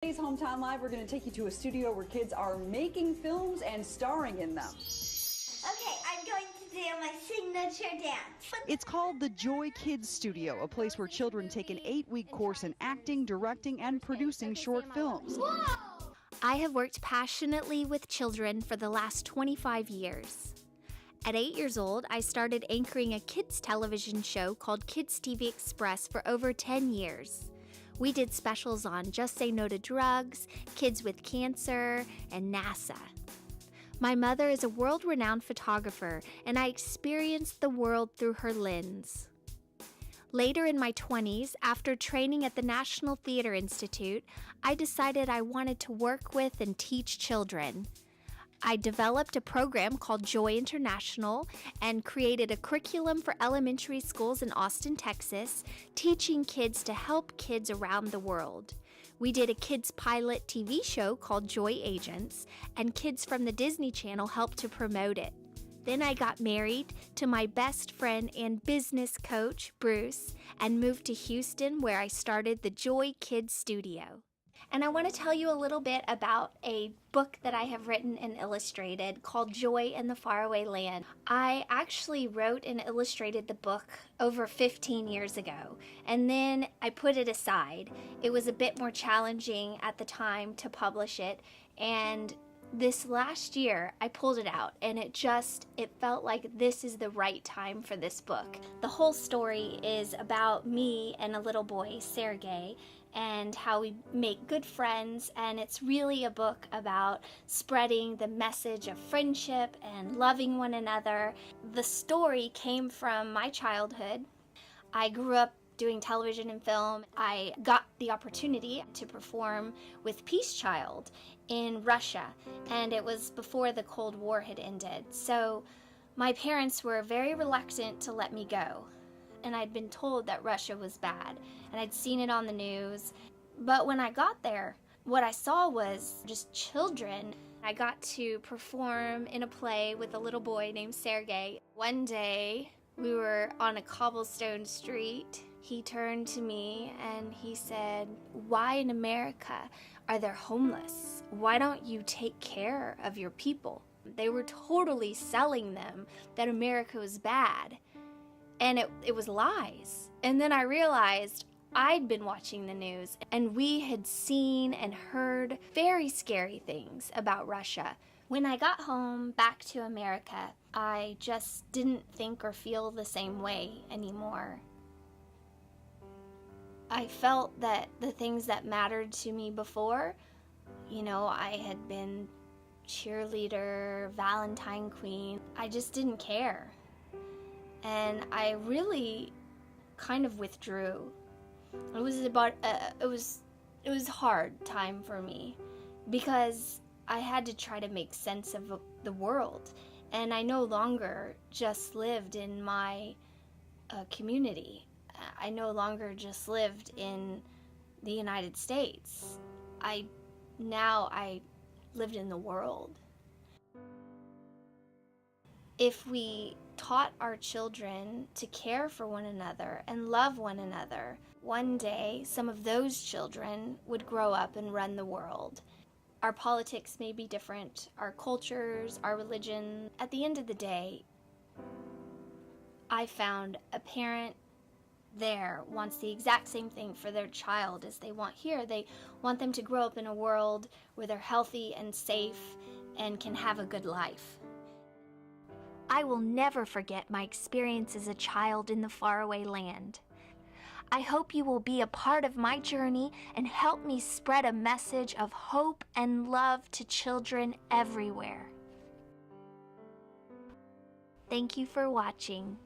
Today's Hometown Live, we're going to take you to a studio where kids are making films and starring in them. Okay, I'm going to do my signature dance. It's called the Joy Kids Studio, a place where children take an 8-week course in acting, directing, and producing short films. Whoa! I have worked passionately with children for the last 25 years. At 8 years old, I started anchoring a kids television show called Kids TV Express for over 10 years. We did specials on Just Say No to Drugs, Kids with Cancer, and NASA. My mother is a world-renowned photographer, and I experienced the world through her lens. Later in my 20s, after training at the National Theater Institute, I decided I wanted to work with and teach children. I developed a program called Joy International and created a curriculum for elementary schools in Austin, Texas, teaching kids to help kids around the world. We did a kids pilot TV show called Joy Agents, and kids from the Disney Channel helped to promote it. Then I got married to my best friend and business coach, Bruce, and moved to Houston, where I started the Joy Kids Studio. And I want to tell you a little bit about a book that I have written and illustrated called Joy in the Faraway Land. I actually wrote and illustrated the book over 15 years ago, and then I put it aside. It was a bit more challenging at the time to publish it, and this last year I pulled it out, and it felt like this is the right time for this book. The whole story is about me and a little boy, Sergey, and how we make good friends, and it's really a book about spreading the message of friendship and loving one another. The story came from my childhood. I grew up doing television and film. I got the opportunity to perform with Peace Child in Russia, and it was before the Cold War had ended. So my parents were very reluctant to let me go, and I'd been told that Russia was bad, and I'd seen it on the news. But when I got there, what I saw was just children. I got to perform in a play with a little boy named Sergey. One day, we were on a cobblestone street. He turned to me and he said, "Why in America are there homeless? Why don't you take care of your people?" They were totally selling them that America was bad. And it was lies. And then I realized I'd been watching the news, and we had seen and heard very scary things about Russia. When I got home back to America, I just didn't think or feel the same way anymore. I felt that the things that mattered to me before, I had been cheerleader, Valentine Queen, I just didn't care. And I really kind of withdrew. It was it was a hard time for me because I had to try to make sense of the world, and I no longer just lived in my community. I no longer just lived in the United States. I lived in the world. If we taught our children to care for one another and love one another, one day some of those children would grow up and run the world. Our politics may be different, our cultures, our religion. At the end of the day, I found a parent there wants the exact same thing for their child as they want here. They want them to grow up in a world where they're healthy and safe and can have a good life. I will never forget my experience as a child in the faraway land. I hope you will be a part of my journey and help me spread a message of hope and love to children everywhere. Thank you for watching.